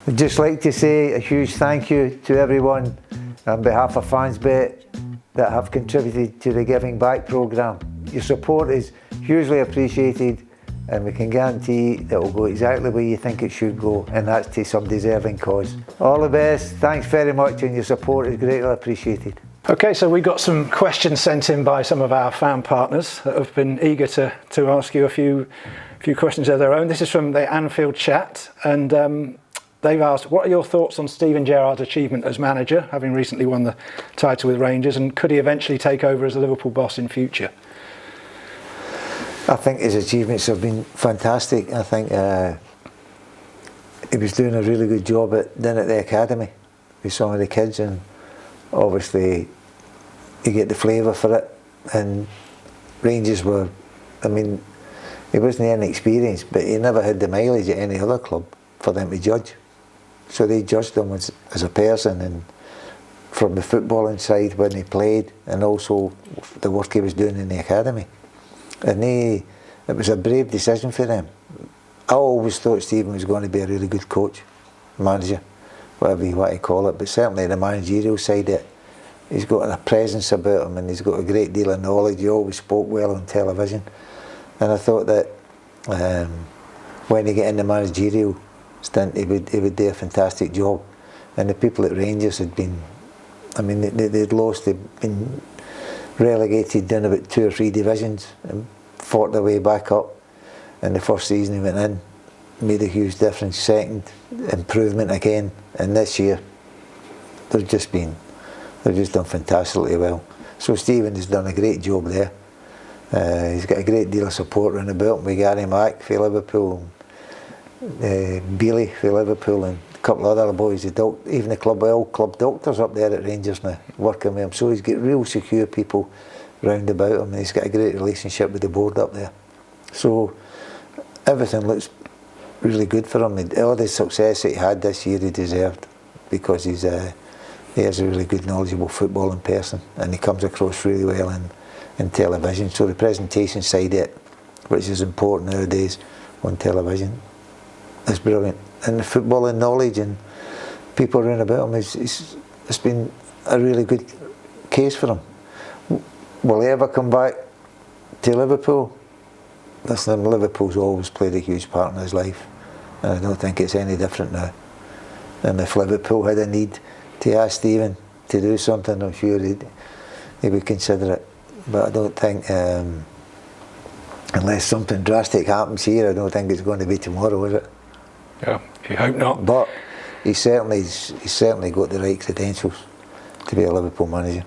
I'd just like to say a huge thank you to everyone on behalf of FansBet that have contributed to the Giving Back programme. Your support is hugely appreciated, and we can guarantee that it will go exactly where you think it should go, and that's to some deserving cause. All the best, thanks very much, and your support is greatly appreciated. Okay, so we got some questions sent in by some of our fan partners that have been eager to ask you a few questions of their own. This is from the Anfield chat, and they've asked, what are your thoughts on Steven Gerrard's achievement as manager, having recently won the title with Rangers, and could he eventually take over as a Liverpool boss in future? I think his achievements have been fantastic. I think he was doing a really good job down at the academy with some of the kids, and obviously you get the flavour for it. And Rangers were, I mean, he wasn't inexperienced, but he never had the mileage at any other club for them to judge. So they judged him as a person, and from the footballing side when he played, and also the work he was doing in the academy. And it was a brave decision for them. I always thought Stephen was going to be a really good coach, manager, whatever you want to call it, but certainly the managerial side, he's got a presence about him, and he's got a great deal of knowledge. He always spoke well on television, and I thought that when he get in the managerial stint, he would do a fantastic job. And the people at Rangers had been, I mean, they'd lost, they'd been relegated down about 2 or 3 divisions and fought their way back up. And the first season he went in, made a huge difference. Second, improvement again. And this year, they've just done fantastically well. So Stephen has done a great job there. He's got a great deal of support around about him with Gary Mack for Liverpool, Bealey for Liverpool, and a couple of other boys, even the club doctors up there at Rangers now, working with him. So he's got real secure people round about him, and he's got a great relationship with the board up there. So everything looks really good for him. All the success that he had this year he deserved, because he is a really good, knowledgeable footballing person, and he comes across really well in television. So the presentation side of it, which is important nowadays on television, is brilliant. And the footballing knowledge and people around about him, it's been a really good case for him. Will he ever come back to Liverpool? Listen, Liverpool's always played a huge part in his life, and I don't think it's any different now. And if Liverpool had a need to ask Stephen to do something, I'm sure he would consider it. But I don't think, unless something drastic happens here, I don't think it's going to be tomorrow, is it? Yeah, you hope not. But he's certainly got the right credentials to be a Liverpool manager.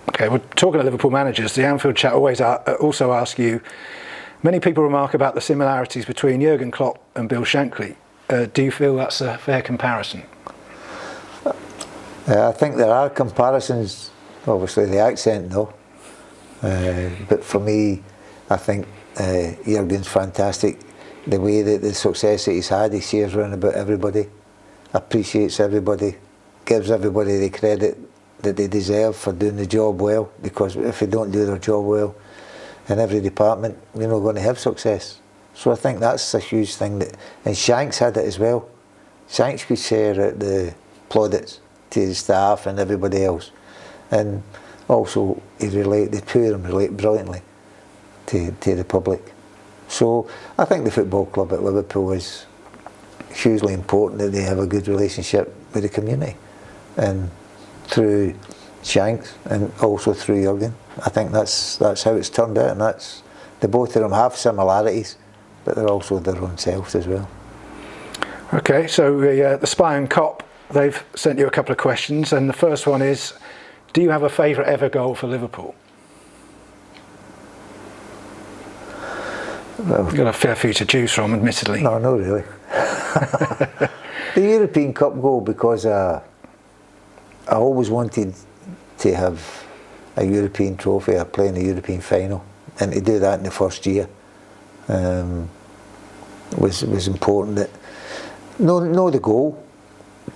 Okay, we're talking to Liverpool managers. The Anfield chat always also ask you, many people remark about the similarities between Jurgen Klopp and Bill Shankly. Do you feel that's a fair comparison? I think there are comparisons, obviously the accent though. But for me, I think Jurgen's fantastic. The way that the success that he's had, he shares around about everybody, appreciates everybody, gives everybody the credit that they deserve for doing the job well, because if they don't do their job well in every department, you're not going to have success. So I think that's a huge thing, and Shanks had it as well. Shanks could share out the plaudits to his staff and everybody else, and also the two of them relate brilliantly to the public. So I think the football club at Liverpool is hugely important that they have a good relationship with the community, and through Shanks and also through Jurgen, I think that's how it's turned out, and the both of them have similarities, but they're also their own selves as well. Okay, so the Spy and Cop, they've sent you a couple of questions, and the first one is, do you have a favourite ever goal for Liverpool? Well, you've got a fair few to choose from, admittedly. No, not really. The European Cup goal, because I always wanted to have a European trophy, I play in a European final, and to do that in the first year was important. That no the goal,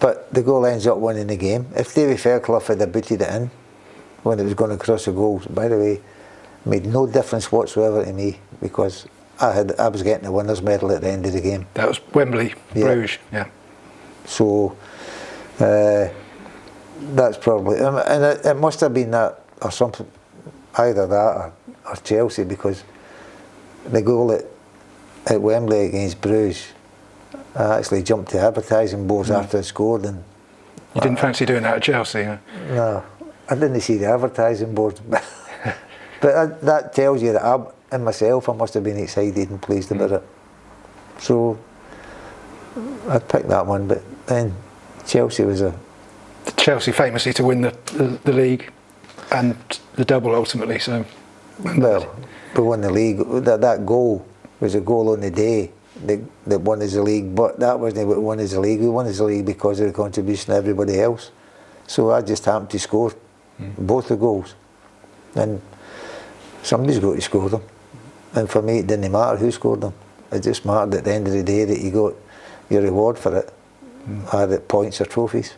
but the goal ends up winning the game. If Davy Fairclough had booted it in when it was going to cross the goals, by the way, made no difference whatsoever to me, because I was getting the winner's medal at the end of the game. That was Wembley, Bruges, yeah. So that's probably, and it must have been that or something, either that or Chelsea, because the goal at Wembley against Bruges, I actually jumped to advertising boards after I scored, and you didn't fancy doing that at Chelsea, huh? No, I didn't see the advertising boards, but that tells you that I must have been excited and pleased about it. So I'd pick that one, but then Chelsea was Chelsea famously to win the league and the double ultimately. So well, we won the league. That goal was a goal on the day that won us the league, but that wasn't what won us the league. We won us the league because of the contribution of everybody else. So I just happened to score both the goals, and somebody's got to score them. And for me, it didn't matter who scored them. It just mattered at the end of the day that you got your reward for it, either points or trophies.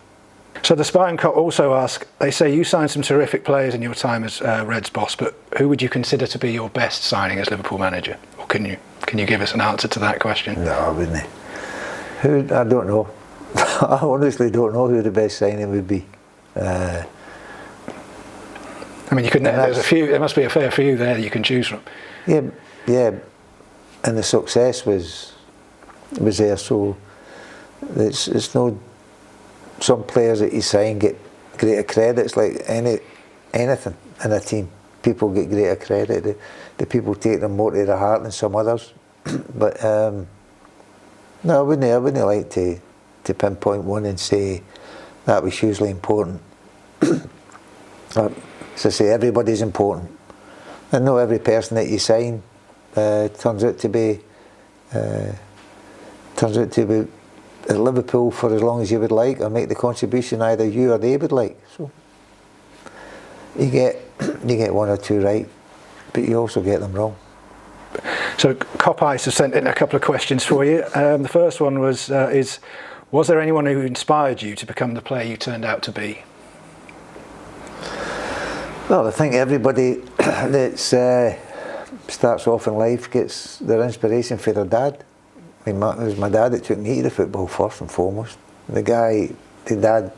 So the Spartan Cop also ask, they say you signed some terrific players in your time as Reds boss, but who would you consider to be your best signing as Liverpool manager? Or can you give us an answer to that question? No, I wouldn't. I don't know. I honestly don't know who the best signing would be. I mean, you could. There's a few. There must be a fair few there that you can choose from. Yeah, and the success was there. So it's no. Some players that you sign get greater credit. It's like anything in a team. People get greater credit. The people take them more to their heart than some others. But no, I wouldn't like to pinpoint one and say that was hugely important. As I say, everybody's important, and not every person that you sign turns out to be at Liverpool for as long as you would like, or make the contribution either you or they would like. So you get one or two right, but you also get them wrong. So Cop Ice have sent in a couple of questions for you. The first one was there anyone who inspired you to become the player you turned out to be? Well, I think everybody that starts off in life gets their inspiration for their dad. I mean, it was my dad that took me to the football first and foremost. The dad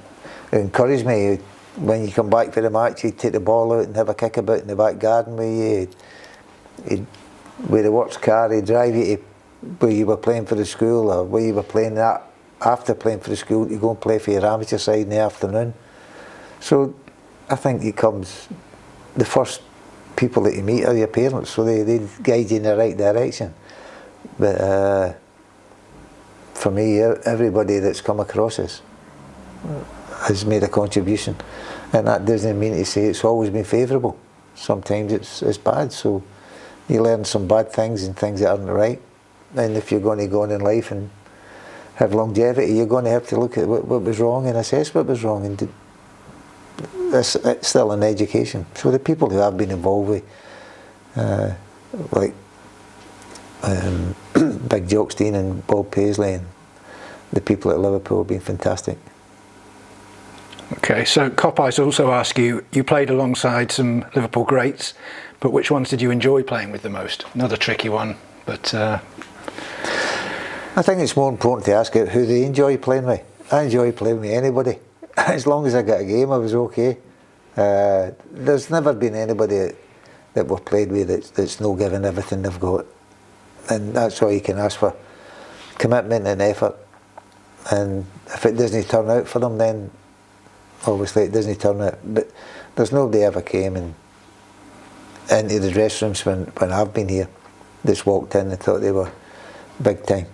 who encouraged me. When you come back for the match, he'd take the ball out and have a kick about in the back garden with you. He'd with the works car, he'd drive you to where you were playing for the school, or where you were playing that after playing for the school, you go and play for your amateur side in the afternoon. So I think it comes, the first people that you meet are your parents, so they guide you in the right direction. But for me, everybody that's come across us has made a contribution, and that doesn't mean to say it's always been favourable. Sometimes it's bad, so you learn some bad things and things that aren't right. And if you're going to go on in life and have longevity, you're going to have to look at what was wrong and assess what was wrong, and it's still an education. So the people who I've been involved with, like Big Jockstein and Bob Paisley, and the people at Liverpool have been fantastic. Okay, so Cop Ice also ask you played alongside some Liverpool greats, but which ones did you enjoy playing with the most? Another tricky one, but I think it's more important to ask who they enjoy playing with. I enjoy playing with anybody. As long as I got a game, I was okay. There's never been anybody that we've played with that's no giving everything they've got. And that's all you can ask for. Commitment and effort. And if it doesn't turn out for them, then obviously it doesn't turn out. But there's nobody ever came into the dressing rooms when I've been here, just walked in and thought they were big time.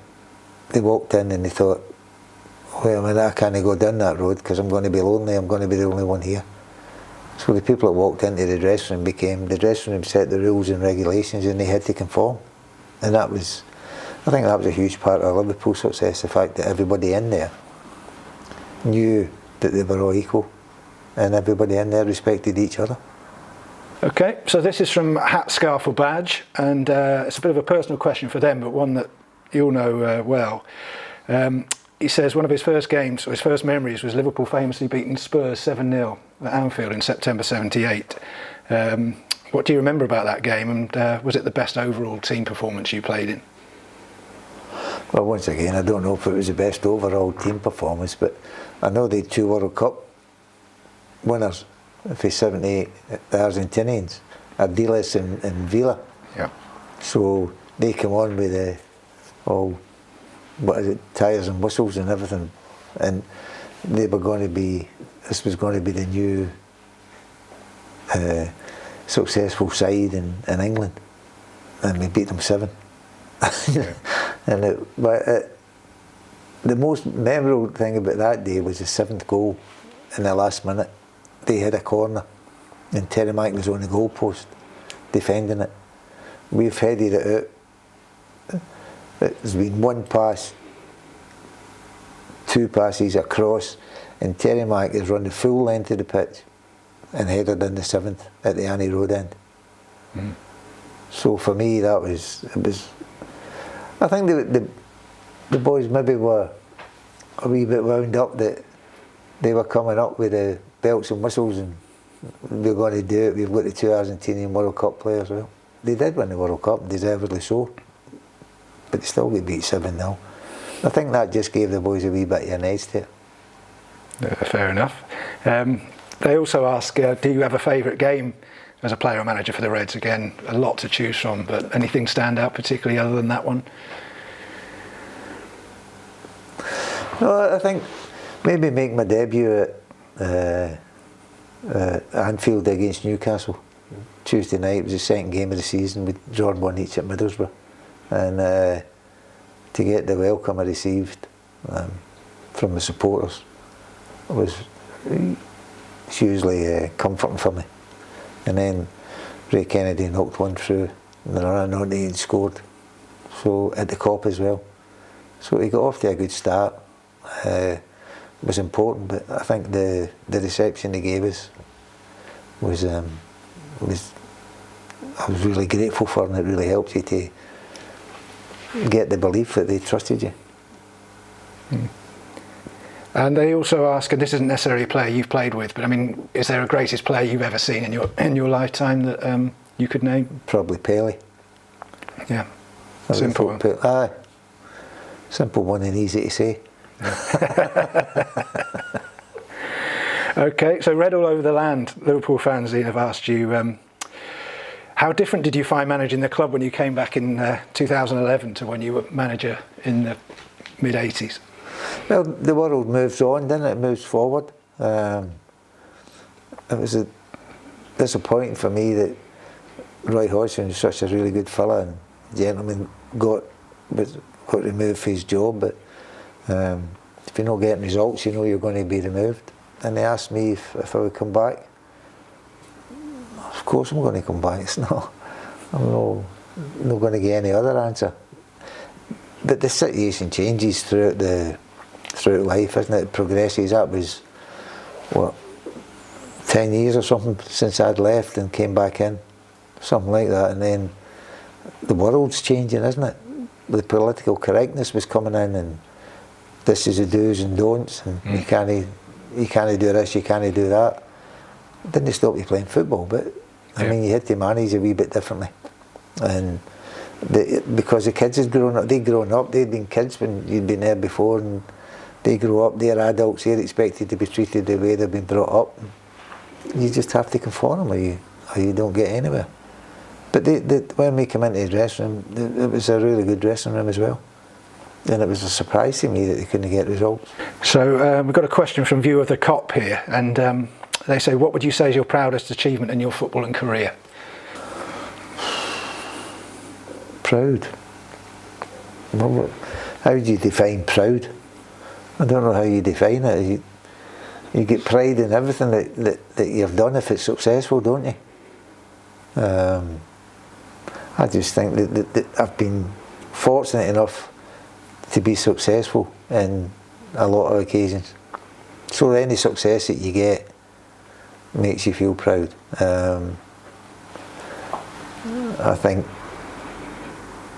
They walked in and they thought, well, I can't go down that road because I'm going to be lonely, I'm going to be the only one here. So the people that walked into the dressing room the dressing room set the rules and regulations, and they had to conform. And I think that was a huge part of Liverpool's success, the fact that everybody in there knew that they were all equal, and everybody in there respected each other. Okay, so this is from Hat, Scarf or Badge, and it's a bit of a personal question for them, but one that you'll know well. He says one of his first games, or his first memories, was Liverpool famously beating Spurs 7-0 at Anfield in September '78. What do you remember about that game, and was it the best overall team performance you played in? Well, once again, I don't know if it was the best overall team performance, but I know they had 2 World Cup winners for 78, the Argentinians, Ardiles and Villa. Yeah. So they come on with all, what is it, tyres and whistles and everything, and they were going to be, this was going to be the new successful side in England, and we beat them 7. Yeah. And the most memorable thing about that day was the 7th goal in the last minute. They had a corner and Terry Mike was on the goal post defending it. We've headed it out. There's been 1 pass, 2 passes across, and Terry Mike has run the full length of the pitch and headed in the 7th at the Annie Road end. Mm. So for me, it was. I think the boys maybe were a wee bit wound up that they were coming up with the belts and whistles and we're going to do it. We've got the 2 Argentinian World Cup players. Well, they did win the World Cup, deservedly so, but they still get beat 7-0. I think that just gave the boys a wee bit of an edge to it. Fair enough. They also ask, do you have a favourite game as a player or manager for the Reds? Again, a lot to choose from, but anything stand out particularly other than that one? No, I think maybe make my debut at Anfield against Newcastle. Tuesday night, it was the second game of the season. We'd drawn 1 each at Middlesbrough, and to get the welcome I received from the supporters was hugely comforting for me. And then Ray Kennedy knocked one through, and then I know he had scored. So at the Cop as well. So he got off to a good start. Was important, but I think the reception he gave us was I was really grateful for, and it really helped you to get the belief that they trusted you. Mm. And they also ask, and this isn't necessarily a player you've played with, but I mean, is there a greatest player you've ever seen in your lifetime that you could name? Probably Pele. Yeah, simple one. Aye, simple one and easy to say. Okay, so read all over the land, Liverpool fans have asked you, how different did you find managing the club when you came back in 2011 to when you were manager in the mid-80s? Well, the world moves on, then it moves forward. It was disappointing for me that Roy Hodgson was such a really good fella and gentleman got removed for his job, but if you're not getting results, you know you're going to be removed. And they asked me if I would come back. Of course I'm going to come back. I'm not going to get any other answer. But the situation changes throughout life, isn't it? It progresses. That was, what, 10 years or something since I'd left and came back in, something like that. And then the world's changing, isn't it? The political correctness was coming in, and this is the do's and don'ts, and you can't do this, you can't do that. It didn't stop you playing football, but I mean, you had to manage a wee bit differently. And because the kids had grown up, they'd been kids when you'd been there before, and they grow up, they're adults, they're expected to be treated the way they've been brought up. You just have to conform, or you don't get anywhere. But when we come into the dressing room, it was a really good dressing room as well. And it was a surprise to me that they couldn't get results. So we've got a question from View of the Cop here, and they say, what would you say is your proudest achievement in your footballing career? Proud. Well, how do you define proud? I don't know how you define it. You get pride in everything that you've done if it's successful, don't you? I just think that I've been fortunate enough to be successful in a lot of occasions. So any success that you get makes you feel proud. I think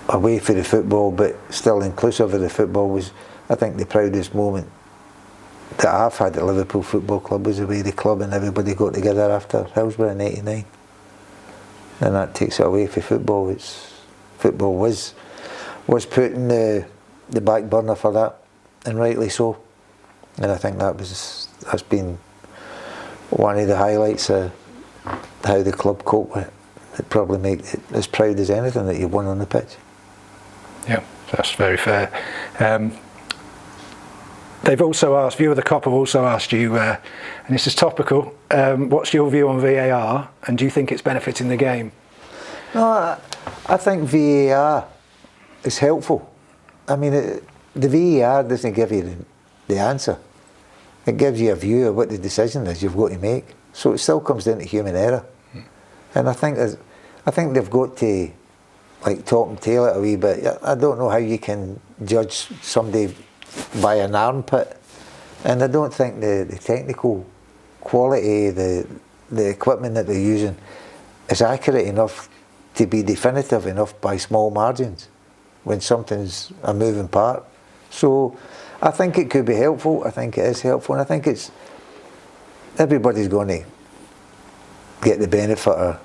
away for the football, but still inclusive of the football, was, I think, the proudest moment that I've had at Liverpool Football Club was the way the club and everybody got together after Hillsborough in '89. And that takes it away for football. Football was putting the the back burner for that, and rightly so. And I think that's been one of the highlights of how the club cope with it. It probably make it as proud as anything that you've won on the pitch. Yeah, that's very fair. They've also asked, View of the Cop have also asked you, and this is topical, what's your view on VAR, and do you think it's benefiting the game? No, I think VAR is helpful. I mean, the VAR doesn't give you the answer. It gives you a view of what the decision is you've got to make. So it still comes down to human error. And I think they've got to like top and tail it a wee bit. I don't know how you can judge somebody by an armpit, and I don't think the technical quality, the equipment that they're using is accurate enough to be definitive enough by small margins when something's a moving part. So I think it could be helpful. I think it is helpful, and I think everybody's going to get the benefit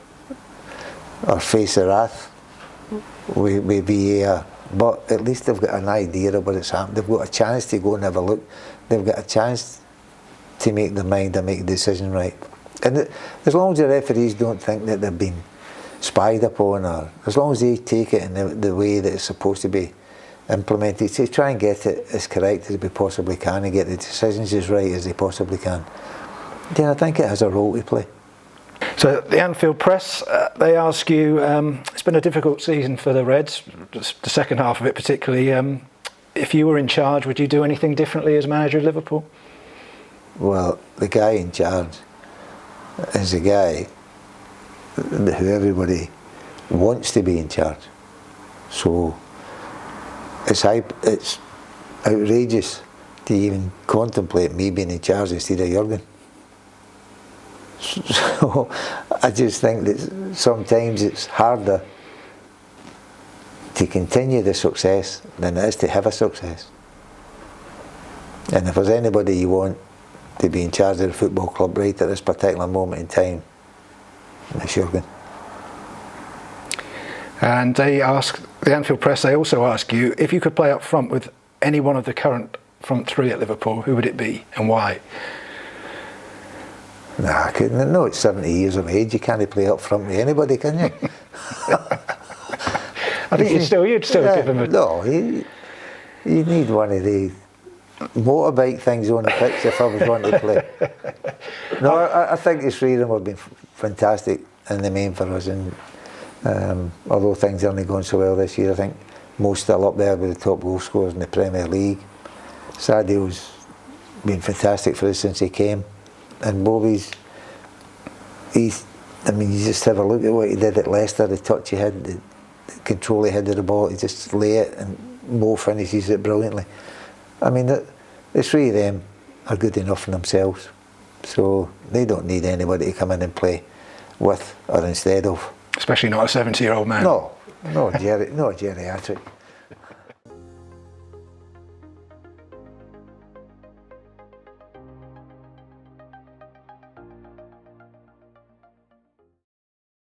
or face the wrath with VAR. But at least they've got an idea of what's happened. They've got a chance to go and have a look. They've got a chance to make their mind and make a decision right. And as long as the referees don't think that they've been spied upon, or as long as they take it in the way that it's supposed to be implemented, to try and get it as correct as we possibly can and get the decisions as right as they possibly can, then I think it has a role to play. So the Anfield Press, they ask you, it's been a difficult season for the Reds, the second half of it particularly. If you were in charge, would you do anything differently as manager of Liverpool? Well, the guy in charge is a guy who everybody wants to be in charge. So it's outrageous to even contemplate me being in charge instead of Jurgen. So I just think that sometimes it's harder to continue the success than it is to have a success. And if there's anybody you want to be in charge of the football club right at this particular moment in time, it's Jurgen. And they ask, the Anfield Press, they also ask you, if you could play up front with any one of the current front three at Liverpool, who would it be and why? Nah, I couldn't. No, it's 70 years of age. You can't play up front with anybody, can you? I think you'd still give him a... No, you need one of the motorbike things on the pitch if I was wanting to play. No, I think the three of them have been fantastic in the main for us. And although things aren't going so well this year, I think Mo's still up there with the top goal scorers in the Premier League. Sadio's been fantastic for us since he came. And Bobby's, you just have a look at what he did at Leicester, the touch he had, the control he had of the ball, he just lay it, and Mo finishes it brilliantly. I mean, the three of them are good enough for themselves, so they don't need anybody to come in and play with or instead of. Especially not a 70-year-old man. No, geriatric.